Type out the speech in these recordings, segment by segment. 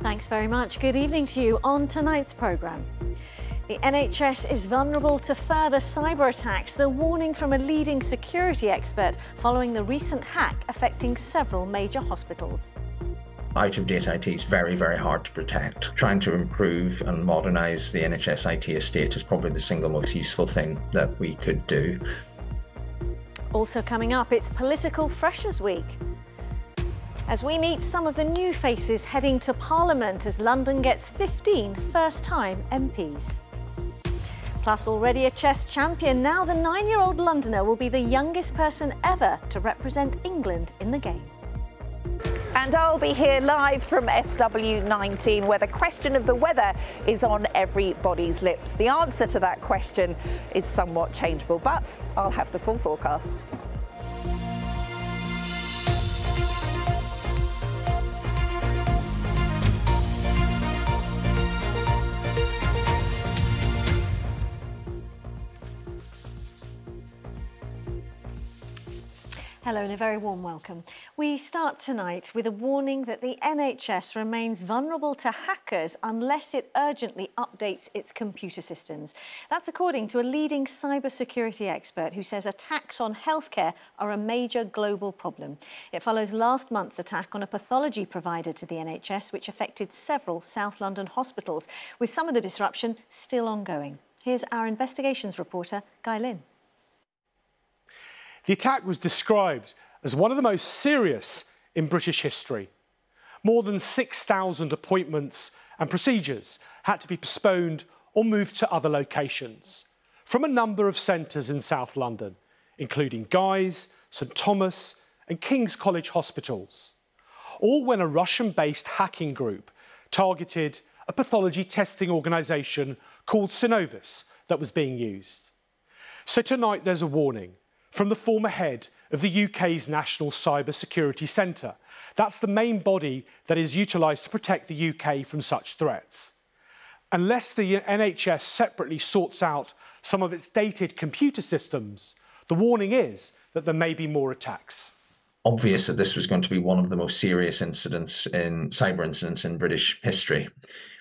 Thanks very much. Good evening to you on tonight's programme. The NHS is vulnerable to further cyber attacks, the warning from a leading security expert following the recent hack affecting several major hospitals. Out-of-date IT is very, very hard to protect. Trying to improve and modernise the NHS IT estate is probably the single most useful thing that we could do. Also coming up, it's Political Freshers Week, as we meet some of the new faces heading to Parliament as London gets 15 first-time MPs. Plus, already a chess champion, now the 9-year-old Londoner will be the youngest person ever to represent England in the game. And I'll be here live from SW19, where the question of the weather is on everybody's lips. The answer to that question is somewhat changeable, but I'll have the full forecast. Hello and a very warm welcome. We start tonight with a warning that the NHS remains vulnerable to hackers unless it urgently updates its computer systems. That's according to a leading cybersecurity expert who says attacks on healthcare are a major global problem. It follows last month's attack on a pathology provider to the NHS, which affected several South London hospitals, with some of the disruption still ongoing. Here's our investigations reporter, Guy Lynn. The attack was described as one of the most serious in British history. More than 6,000 appointments and procedures had to be postponed or moved to other locations from a number of centres in South London, including Guy's, St Thomas and King's College hospitals, all when a Russian-based hacking group targeted a pathology testing organisation called Synovis that was being used. So tonight there's a warning from the former head of the UK's National Cyber Security Centre. That's the main body that is utilised to protect the UK from such threats. Unless the NHS separately sorts out some of its dated computer systems, the warning is that there may be more attacks. Obvious that this was going to be one of the most serious cyber incidents in British history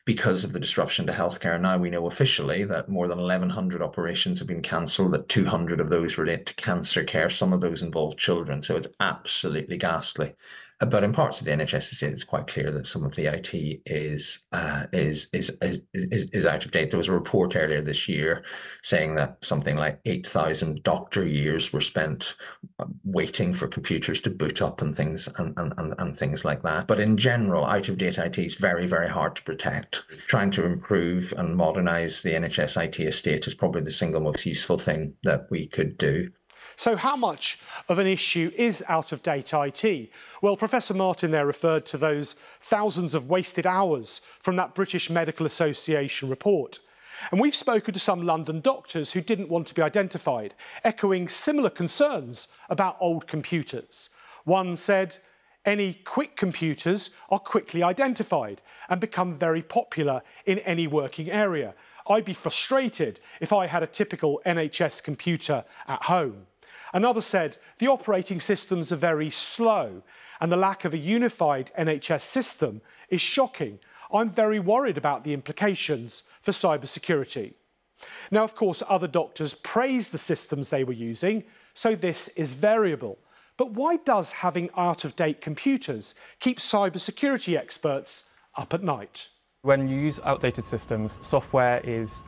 because of the disruption to healthcare. Now we know officially that more than 1,100 operations have been cancelled, that 200 of those relate to cancer care. Some of those involve children, so it's absolutely ghastly. But in parts of the NHS, it's quite clear that some of the IT is out of date. There was a report earlier this year saying that something like 8,000 doctor years were spent waiting for computers to boot up and things like that. But in general, out-of-date IT is very, very hard to protect. Trying to improve and modernise the NHS IT estate is probably the single most useful thing that we could do. So how much of an issue is out-of-date IT? Well, Professor Martin there referred to those thousands of wasted hours from that British Medical Association report. And we've spoken to some London doctors who didn't want to be identified, echoing similar concerns about old computers. One said, any quick computers are quickly identified and become very popular in any working area. I'd be frustrated if I had a typical NHS computer at home. Another said, the operating systems are very slow and the lack of a unified NHS system is shocking. I'm very worried about the implications for cybersecurity. Now, of course, other doctors praised the systems they were using, so this is variable. But why does having out-of-date computers keep cybersecurity experts up at night? When you use outdated systems, software is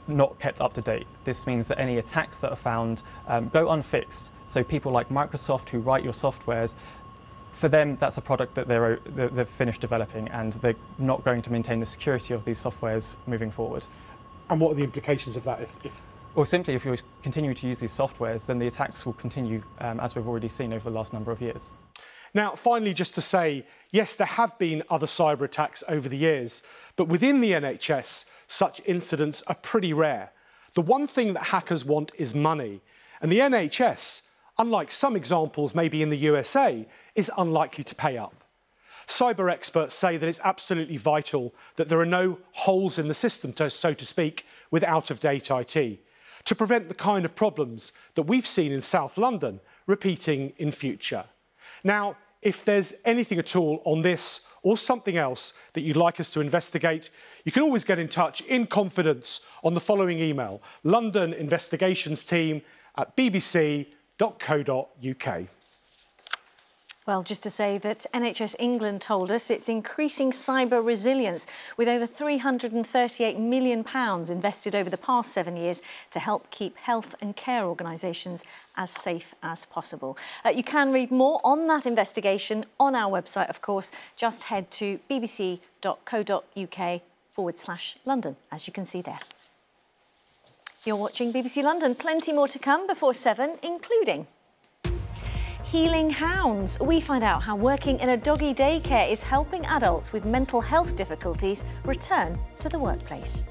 not kept up to date. This means that any attacks that are found go unfixed. So people like Microsoft who write your softwares, for them that's a product that they've finished developing and they're not going to maintain the security of these softwares moving forward. And what are the implications of that? Well, simply if you continue to use these softwares, then the attacks will continue as we've already seen over the last number of years. Now, finally, just to say, yes, there have been other cyber attacks over the years, but within the NHS, such incidents are pretty rare. The one thing that hackers want is money, and the NHS, unlike some examples maybe in the USA, is unlikely to pay up. Cyber experts say that it's absolutely vital that there are no holes in the system, so to speak, with out-of-date IT, to prevent the kind of problems that we've seen in South London repeating in future. Now, if there's anything at all on this or something else that you'd like us to investigate, you can always get in touch in confidence on the following email: londoninvestigationsteam@bbc.co.uk. Well, just to say that NHS England told us it's increasing cyber resilience with over £338 million invested over the past 7 years to help keep health and care organisations as safe as possible. You can read more on that investigation on our website, of course. Just head to bbc.co.uk/London, as you can see there. You're watching BBC London. Plenty more to come before 7, including healing hounds. We find out how working in a doggy daycare is helping adults with mental health difficulties return to the workplace.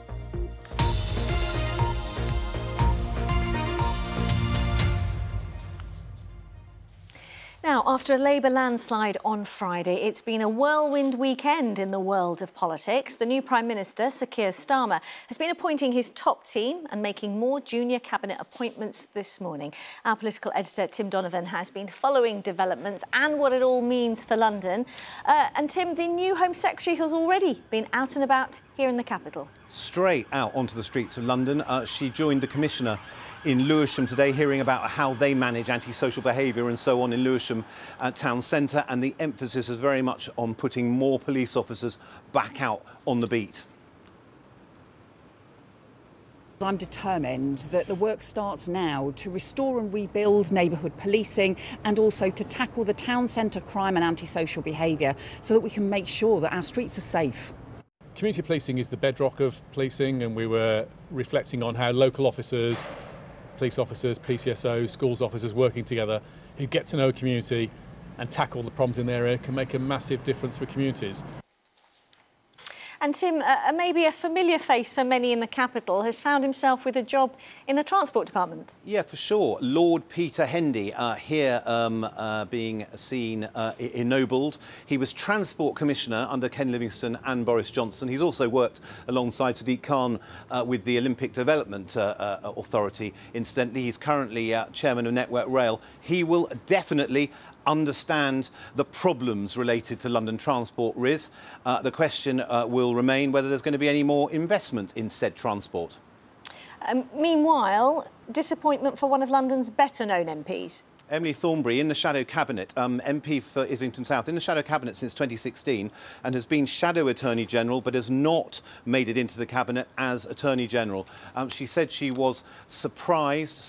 Now, after a Labour landslide on Friday, it's been a whirlwind weekend in the world of politics. The new Prime Minister, Sir Keir Starmer, has been appointing his top team and making more junior cabinet appointments this morning. Our political editor, Tim Donovan, has been following developments and what it all means for London. And Tim, the new Home Secretary has already been out and about here in the capital. Straight out onto the streets of London. She joined the Commissioner in Lewisham today, hearing about how they manage antisocial behaviour and so on in Lewisham town centre, and the emphasis is very much on putting more police officers back out on the beat. I'm determined that the work starts now to restore and rebuild neighbourhood policing and also to tackle the town centre crime and antisocial behaviour so that we can make sure that our streets are safe. Community policing is the bedrock of policing, and we were reflecting on how local officers, police officers, PCSOs, schools officers working together who get to know a community and tackle the problems in their area can make a massive difference for communities. And Tim, maybe a familiar face for many in the capital, has found himself with a job in the Transport Department. Yeah, for sure. Lord Peter Hendy here being seen ennobled. He was Transport Commissioner under Ken Livingstone and Boris Johnson. He's also worked alongside Sadiq Khan with the Olympic Development Authority. Incidentally, he's currently Chairman of Network Rail. He will definitely understand the problems related to London transport, Riz. The question will remain whether there's going to be any more investment in said transport. Meanwhile, disappointment for one of London's better-known MPs. Emily Thornberry in the Shadow Cabinet, MP for Islington South, in the Shadow Cabinet since 2016 and has been Shadow Attorney General but has not made it into the Cabinet as Attorney General. She said she was surprised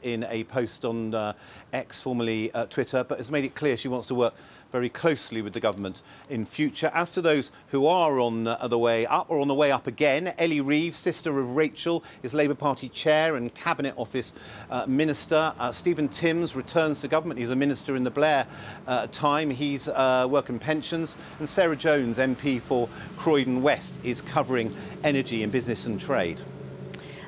in a post on X, formerly Twitter, but has made it clear she wants to work very closely with the government in future. As to those who are on the way up or on the way up again, Ellie Reeves, sister of Rachel, is Labour Party Chair and Cabinet Office Minister. Stephen Timms returns to government. He's a minister in the Blair time. He's working pensions. And Sarah Jones, MP for Croydon West, is covering energy and business and trade.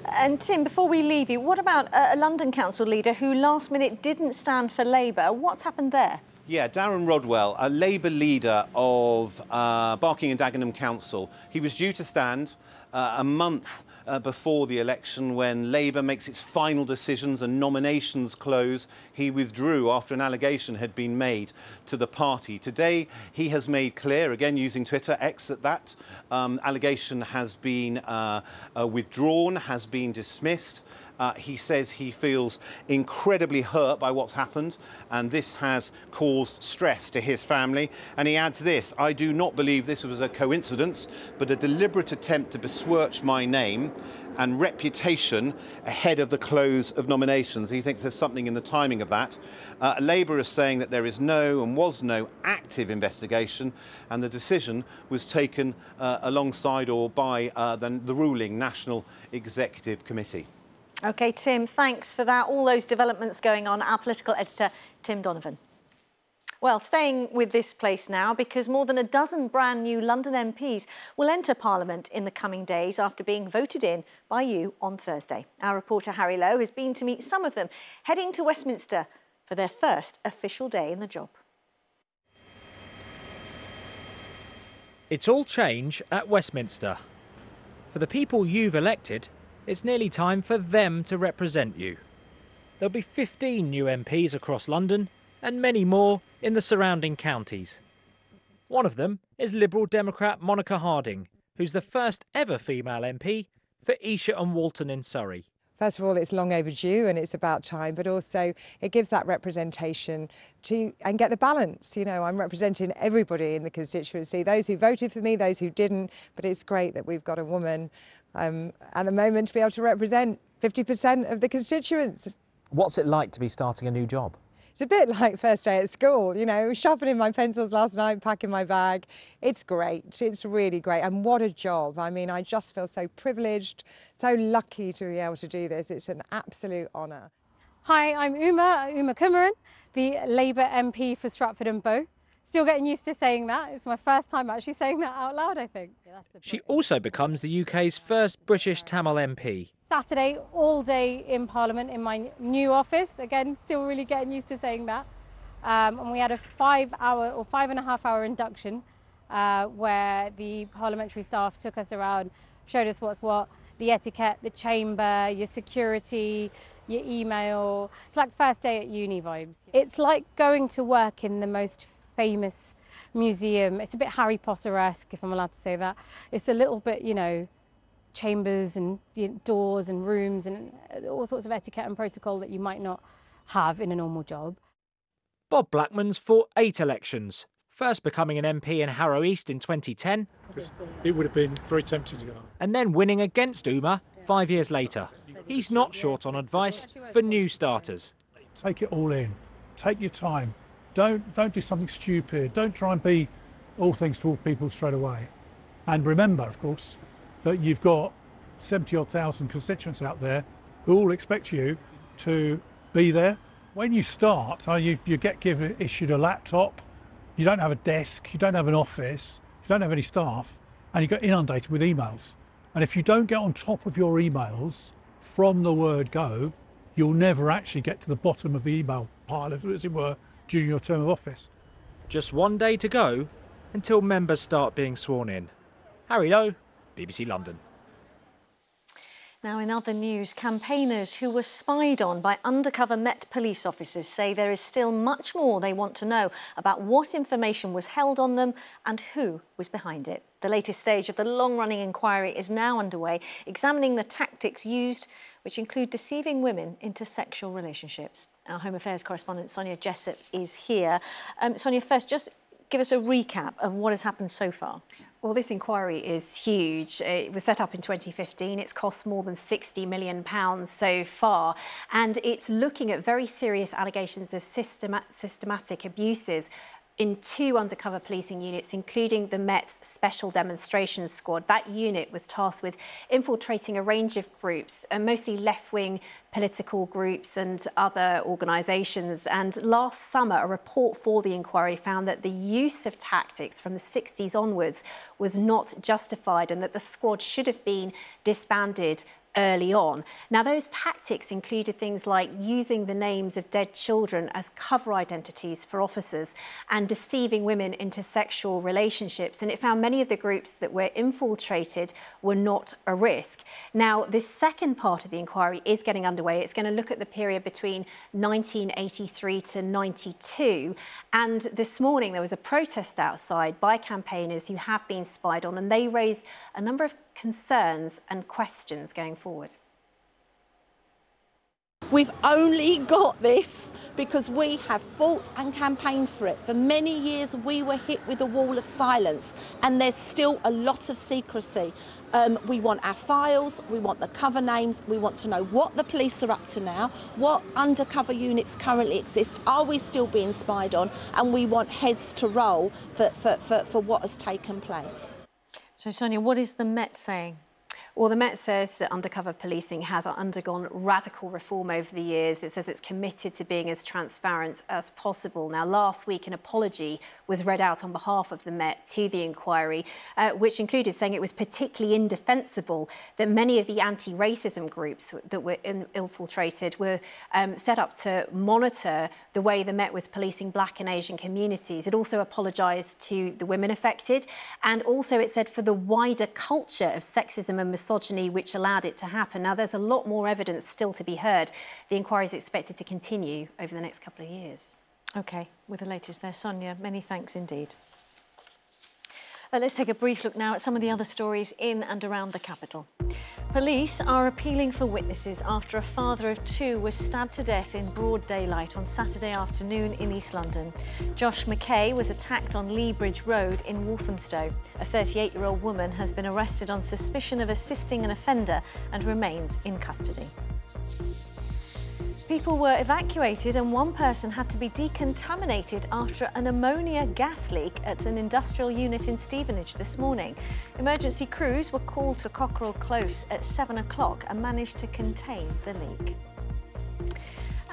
And Tim, before we leave you, what about a London Council leader who last minute didn't stand for Labour? What's happened there? Yeah, Darren Rodwell, a Labour leader of Barking and Dagenham Council. He was due to stand a month before the election when Labour makes its final decisions and nominations close. He withdrew after an allegation had been made to the party. Today, he has made clear, again using Twitter, X, that allegation has been withdrawn, has been dismissed. He says he feels incredibly hurt by what's happened, and this has caused stress to his family. And he adds this: "I do not believe this was a coincidence, but a deliberate attempt to besmirch my name and reputation ahead of the close of nominations." He thinks there's something in the timing of that. Labour is saying that there is no and was no active investigation, and the decision was taken alongside or by the ruling National Executive Committee. OK, Tim, thanks for that. All those developments going on. Our political editor, Tim Donovan. Well, staying with this place now, because more than a dozen brand new London MPs will enter Parliament in the coming days after being voted in by you on Thursday. Our reporter Harry Lowe has been to meet some of them, heading to Westminster for their first official day in the job. It's all change at Westminster. For the people you've elected, it's nearly time for them to represent you. There'll be 15 new MPs across London and many more in the surrounding counties. One of them is Liberal Democrat Monica Harding, who's the first ever female MP for Esher and Walton in Surrey. First of all, it's long overdue and it's about time, but also it gives that representation and get the balance. You know, I'm representing everybody in the constituency, those who voted for me, those who didn't, but it's great that we've got a woman at the moment to be able to represent 50% of the constituents. What's it like to be starting a new job? It's a bit like first day at school, you know, sharpening my pencils last night, packing my bag. It's great, it's really great, and what a job. I mean, I just feel so privileged, so lucky to be able to do this. It's an absolute honour. Hi, I'm Uma Kumaran, the Labour MP for Stratford and Bow. Still getting used to saying that. It's my first time actually saying that out loud, I think. She also becomes the UK's first British Tamil MP. Saturday, all day in Parliament in my new office. Again, still really getting used to saying that. And we had a 5-hour or 5.5-hour induction where the parliamentary staff took us around, showed us what's what, the etiquette, the chamber, your security, your email. It's like first day at uni vibes. It's like going to work in the most famous museum. It's a bit Harry Potter-esque, if I'm allowed to say that. It's a little bit, you know, chambers and doors and rooms and all sorts of etiquette and protocol that you might not have in a normal job. Bob Blackman's fought 8 elections, first becoming an MP in Harrow East in 2010. It would have been very tempting to go. And then winning against Uma 5 years later. He's not short on advice for new starters. Take it all in. Take your time. Don't do something stupid. Don't try and be all things to all people straight away. And remember, of course, that you've got 70-odd thousand constituents out there who all expect you to be there. When you start, you get issued a laptop, you don't have a desk, you don't have an office, you don't have any staff, and you get inundated with emails. And if you don't get on top of your emails from the word go, you'll never actually get to the bottom of the email pile, as it were, during your term of office. Just one day to go until members start being sworn in. Harry Lowe, BBC London. Now, in other news, campaigners who were spied on by undercover Met police officers say there is still much more they want to know about what information was held on them and who was behind it. The latest stage of the long-running inquiry is now underway, examining the tactics used, which include deceiving women into sexual relationships. Our Home Affairs correspondent Sonia Jessup is here. Sonia, first, just give us a recap of what has happened so far. Well, this inquiry is huge. It was set up in 2015. It's cost more than £60 million so far. And it's looking at very serious allegations of systematic abuses in 2 undercover policing units, including the Met's Special Demonstrations Squad. That unit was tasked with infiltrating a range of groups, mostly left-wing political groups and other organisations. And last summer, a report for the inquiry found that the use of tactics from the 60s onwards was not justified and that the squad should have been disbanded early on. Now, those tactics included things like using the names of dead children as cover identities for officers and deceiving women into sexual relationships. And it found many of the groups that were infiltrated were not a risk. Now, this second part of the inquiry is getting underway. It's going to look at the period between 1983 to 92. And this morning there was a protest outside by campaigners who have been spied on, and they raised a number of concerns and questions going forward. We've only got this because we have fought and campaigned for it. For many years we were hit with a wall of silence, and there's still a lot of secrecy. We want our files, we want the cover names, we want to know what the police are up to now, what undercover units currently exist, are we still being spied on, and we want heads to roll for what has taken place. So, Sonia, what is the Met saying? Well, the Met says that undercover policing has undergone radical reform over the years. It says it's committed to being as transparent as possible. Now, last week, an apology was read out on behalf of the Met to the inquiry, which included saying it was particularly indefensible that many of the anti-racism groups that were infiltrated were set up to monitor the way the Met was policing Black and Asian communities. It also apologised to the women affected, and also it said for the wider culture of sexism and misogyny which allowed it to happen. Now, there's a lot more evidence still to be heard. The inquiry is expected to continue over the next couple of years. OK, with the latest there, Sonia, many thanks indeed. Let's take a brief look now at some of the other stories in and around the capital. Police are appealing for witnesses after a father of two was stabbed to death in broad daylight on Saturday afternoon in East London. Josh McKay was attacked on Lee Bridge Road in Walthamstow. A 38-year-old woman has been arrested on suspicion of assisting an offender and remains in custody. People were evacuated and one person had to be decontaminated after an ammonia gas leak at an industrial unit in Stevenage this morning. Emergency crews were called to Cockerell Close at 7 o'clock and managed to contain the leak.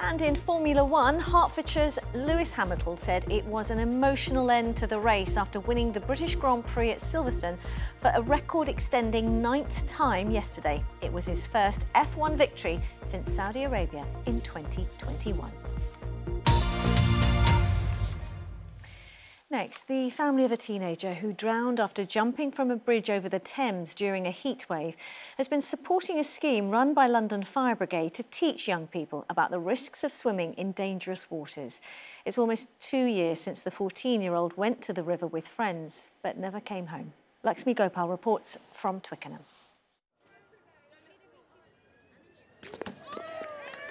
And in Formula One, Hertfordshire's Lewis Hamilton said it was an emotional end to the race after winning the British Grand Prix at Silverstone for a record-extending 9th time yesterday. It was his first F1 victory since Saudi Arabia in 2021. Next, the family of a teenager who drowned after jumping from a bridge over the Thames during a heatwave has been supporting a scheme run by London Fire Brigade to teach young people about the risks of swimming in dangerous waters. It's almost 2 years since the 14-year-old went to the river with friends, but never came home. Lakshmi Gopal reports from Twickenham.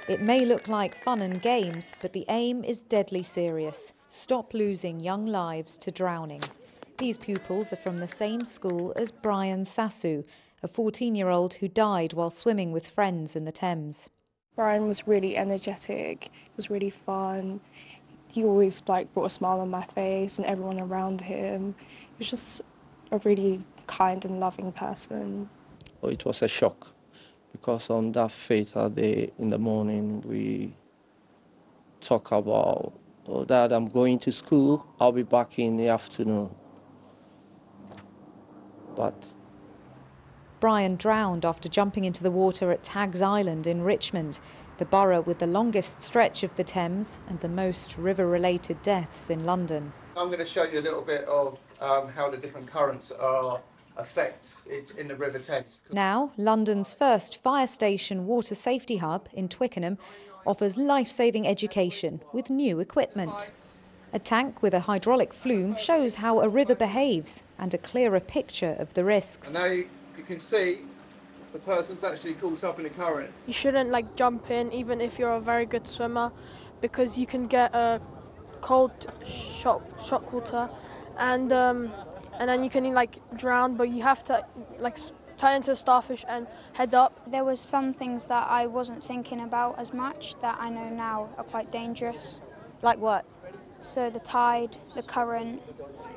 It may look like fun and games, but the aim is deadly serious. Stop losing young lives to drowning. These pupils are from the same school as Brian Sassu, a 14-year-old who died while swimming with friends in the Thames. Brian was really energetic, it was really fun. He always brought a smile on my face and everyone around him. He was just a really kind and loving person. It was a shock. Because on that fatal day in the morning, we talk about, oh, Dad, I'm going to school. I'll be back in the afternoon. But Brian drowned after jumping into the water at Tags Island in Richmond, the borough with the longest stretch of the Thames and the most river-related deaths in London. I'm going to show you a little bit of how the different currents affect it in the River Thames. Now, London's first fire station water safety hub in Twickenham offers life-saving education with new equipment. A tank with a hydraulic flume shows how a river behaves and a clearer picture of the risks. And now you can see the person's actually caught up in the current. You shouldn't jump in even if you're a very good swimmer, because you can get a cold shock water and then you can drown, but you have to turn into a starfish and head up. There was some things that I wasn't thinking about as much that I know now are quite dangerous. Like what? So the tide, the current,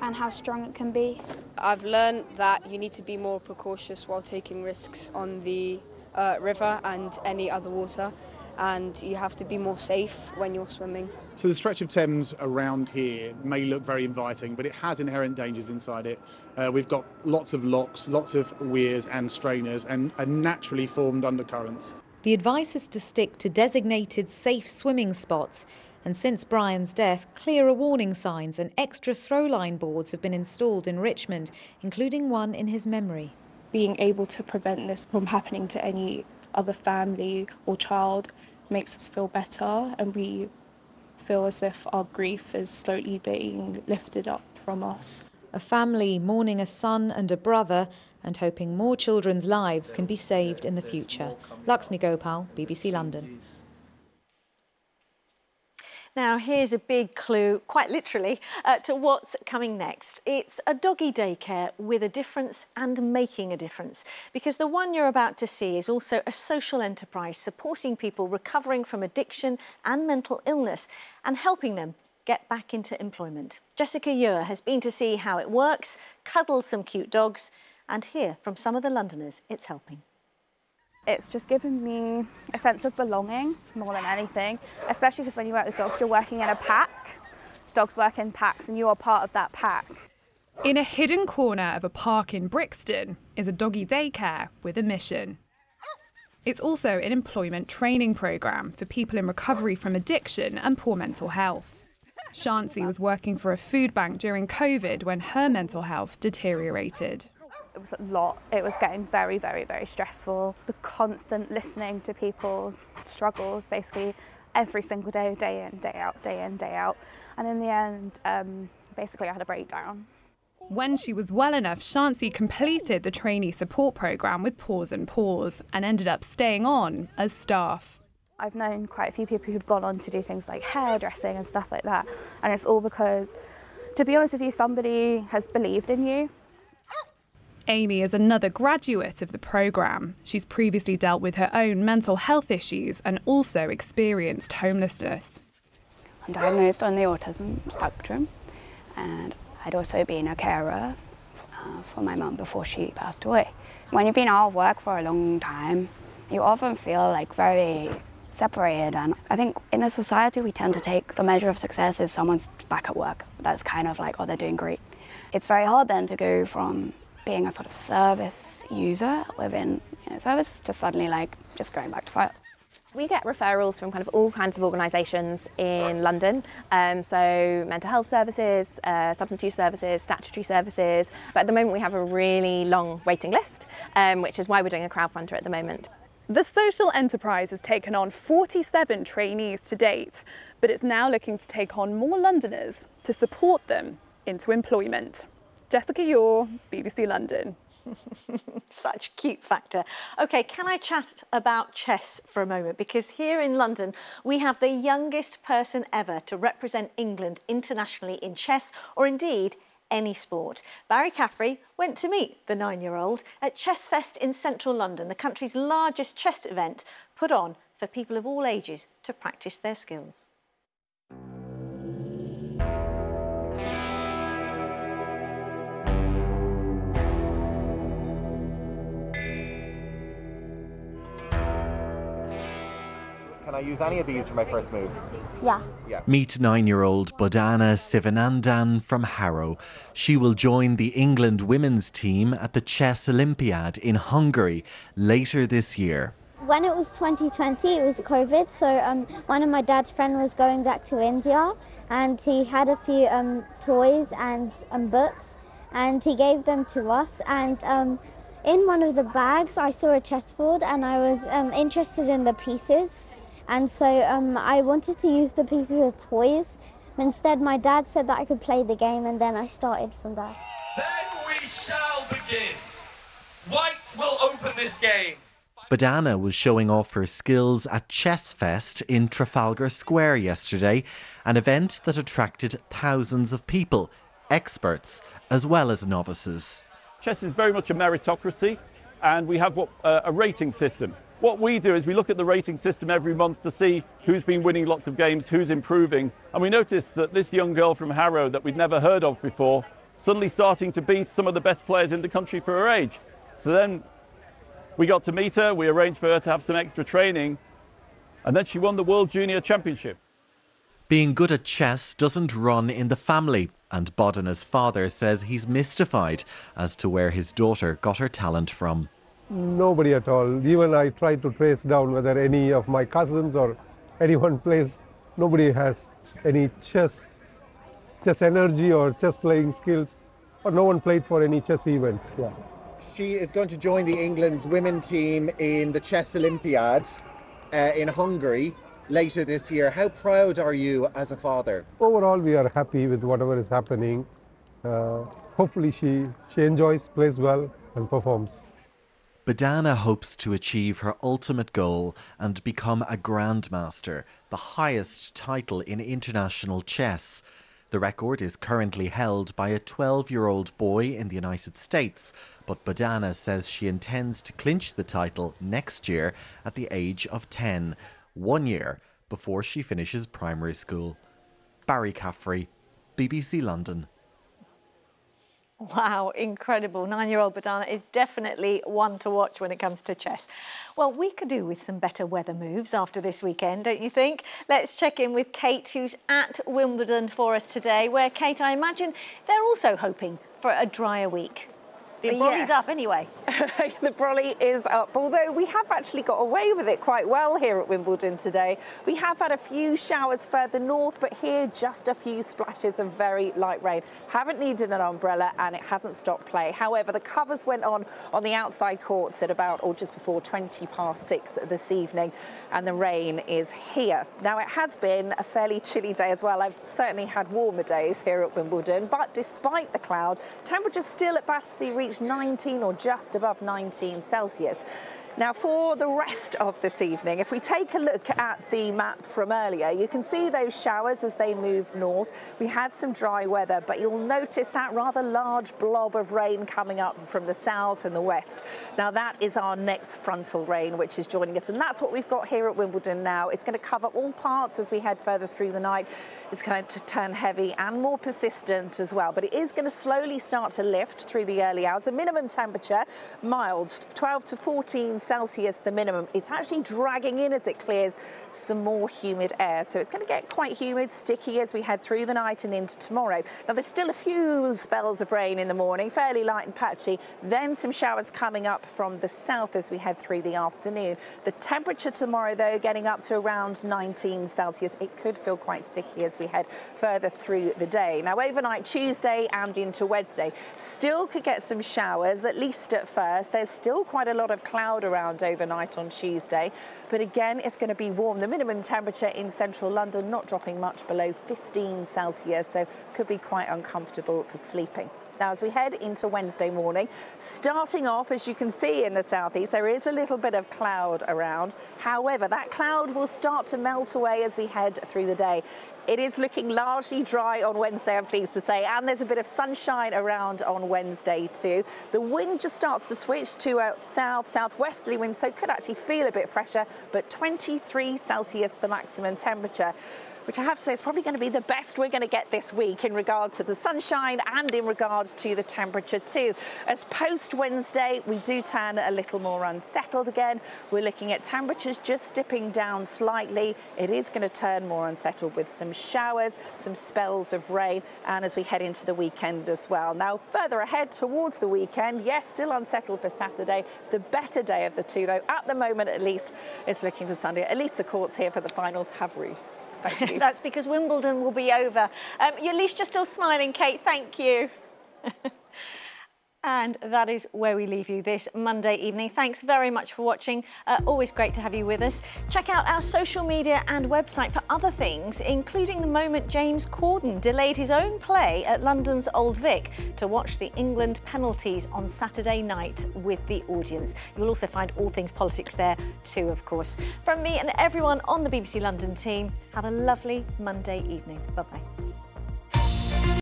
and how strong it can be. I've learned that you need to be more precautious while taking risks on the river and any other water, and you have to be more safe when you're swimming. So the stretch of Thames around here may look very inviting, but it has inherent dangers inside it. We've got lots of locks, lots of weirs and strainers, and naturally formed undercurrents. The advice is to stick to designated safe swimming spots, and since Brian's death, clearer warning signs and extra throw-line boards have been installed in Richmond, including one in his memory. Being able to prevent this from happening to any other family or child makes us feel better, and we feel as if our grief is slowly being lifted up from us. A family mourning a son and a brother and hoping more children's lives can be saved in the future. Lakshmi Gopal, BBC London. Now, here's a big clue, quite literally, to what's coming next. It's a doggy daycare with a difference and making a difference, because the one you're about to see is also a social enterprise supporting people recovering from addiction and mental illness and helping them get back into employment. Jessica Ewer has been to see how it works, cuddle some cute dogs, and hear from some of the Londoners it's helping. It's just given me a sense of belonging more than anything, especially because when you work with dogs, you're working in a pack. Dogs work in packs and you are part of that pack. In a hidden corner of a park in Brixton is a doggy daycare with a mission. It's also an employment training programme for people in recovery from addiction and poor mental health. Shansi was working for a food bank during COVID when her mental health deteriorated. It was a lot. It was getting very, very, very stressful. The constant listening to people's struggles, basically every single day, day in, day out, day in, day out. And in the end, basically I had a breakdown. When she was well enough, Shansi completed the trainee support programme with Pause and Pause and ended up staying on as staff. I've known quite a few people who've gone on to do things like hairdressing and stuff like that. And it's all because, to be honest with you, somebody has believed in you. Amy is another graduate of the programme. She's previously dealt with her own mental health issues and also experienced homelessness. I'm diagnosed on the autism spectrum, and I'd also been a carer for my mum before she passed away. When you've been out of work for a long time, you often feel like very separated, and I think in a society we tend to take the measure of success as someone's back at work. That's kind of like, oh, they're doing great. It's very hard then to go from being a sort of service user within services to suddenly like just going back to fire. We get referrals from kind of all kinds of organisations in London, so mental health services, substance use services, statutory services, but at the moment we have a really long waiting list, which is why we're doing a crowdfunder at the moment. The social enterprise has taken on 47 trainees to date, but it's now looking to take on more Londoners to support them into employment. Jessica Yore, BBC London. Such cute factor. OK, can I chat about chess for a moment? Because here in London, we have the youngest person ever to represent England internationally in chess, or indeed any sport. Barry Caffrey went to meet the 9-year-old at Chess Fest in central London, the country's largest chess event put on for people of all ages to practice their skills. Can I use any of these for my first move? Yeah. Meet 9-year-old Bodhana Sivanandan from Harrow. She will join the England women's team at the Chess Olympiad in Hungary later this year. When it was 2020, it was COVID, so one of my dad's friends was going back to India, and he had a few toys and books, and he gave them to us. And in one of the bags, I saw a chessboard, and I was interested in the pieces. And so I wanted to use the pieces as toys. Instead, my dad said that I could play the game, and then I started from there. Then we shall begin. White will open this game. Bodhana was showing off her skills at Chess Fest in Trafalgar Square yesterday, an event that attracted thousands of people, experts as well as novices. Chess is very much a meritocracy, and we have a rating system. What we do is we look at the rating system every month to see who's been winning lots of games, who's improving. And we noticed that this young girl from Harrow that we'd never heard of before, suddenly starting to beat some of the best players in the country for her age. So then we got to meet her, we arranged for her to have some extra training, and then she won the World Junior Championship. Being good at chess doesn't run in the family, and Bodhana's father says he's mystified as to where his daughter got her talent from. Nobody at all. Even I tried to trace down whether any of my cousins or anyone plays. Nobody has any chess energy or chess playing skills, or no one played for any chess events. Yeah. She is going to join the England's women team in the Chess Olympiad in Hungary later this year. How proud are you as a father? Overall, we are happy with whatever is happening. Hopefully she enjoys, plays well and performs. Bodhana hopes to achieve her ultimate goal and become a grandmaster, the highest title in international chess. The record is currently held by a 12-year-old boy in the United States, but Bodhana says she intends to clinch the title next year at the age of 10, 1 year before she finishes primary school. Barry Caffrey, BBC London. Wow, incredible. 9-year-old Bodhana is definitely one to watch when it comes to chess. Well, we could do with some better weather moves after this weekend, don't you think? Let's check in with Kate, who's at Wimbledon for us today, where, Kate, I imagine they're also hoping for a drier week. The brolly's up anyway. The brolly is up, although we have actually got away with it quite well here at Wimbledon today. We have had a few showers further north, but here just a few splashes of very light rain. Haven't needed an umbrella and it hasn't stopped play. However, the covers went on the outside courts at about or just before 6:20 this evening, and the rain is here. Now, it has been a fairly chilly day as well. I've certainly had warmer days here at Wimbledon, but despite the cloud, temperatures still at Battersea reached 19 or just above 19 Celsius. Now, for the rest of this evening, if we take a look at the map from earlier, you can see those showers as they move north. We had some dry weather, but you'll notice that rather large blob of rain coming up from the south and the west. Now, that is our next frontal rain, which is joining us, and that's what we've got here at Wimbledon now. It's going to cover all parts as we head further through the night. It's going to turn heavy and more persistent as well, but it is going to slowly start to lift through the early hours. The minimum temperature, mild, 12 to 14 Celsius, the minimum. It's actually dragging in as it clears some more humid air. So it's going to get quite humid, sticky as we head through the night and into tomorrow. Now, there's still a few spells of rain in the morning, fairly light and patchy. Then some showers coming up from the south as we head through the afternoon. The temperature tomorrow, though, getting up to around 19 Celsius. It could feel quite sticky as we head further through the day. Now, overnight Tuesday and into Wednesday, still could get some showers, at least at first. There's still quite a lot of cloud around overnight on Tuesday, but again, it's going to be warm. The minimum temperature in central London not dropping much below 15 Celsius, so could be quite uncomfortable for sleeping. Now, as we head into Wednesday morning, starting off, as you can see in the southeast, there is a little bit of cloud around. However, that cloud will start to melt away as we head through the day. It is looking largely dry on Wednesday, I'm pleased to say, and there's a bit of sunshine around on Wednesday too. The wind just starts to switch to a southwesterly wind, so it could actually feel a bit fresher, but 23 Celsius the maximum temperature, which I have to say is probably going to be the best we're going to get this week in regard to the sunshine and in regard to the temperature too. As post-Wednesday, we do turn a little more unsettled again. We're looking at temperatures just dipping down slightly. It is going to turn more unsettled with some showers, some spells of rain, and as we head into the weekend as well. Now, further ahead towards the weekend, yes, still unsettled for Saturday. The better day of the two, though, at the moment at least, is looking for Sunday. At least the courts here for the finals have roofs. That's because Wimbledon will be over. At least you're still smiling, Kate. Thank you. And that is where we leave you this Monday evening. Thanks very much for watching. Always great to have you with us. Check out our social media and website for other things, including the moment James Corden delayed his own play at London's Old Vic to watch the England penalties on Saturday night with the audience. You'll also find all things politics there too, of course. From me and everyone on the BBC London team, have a lovely Monday evening. Bye-bye.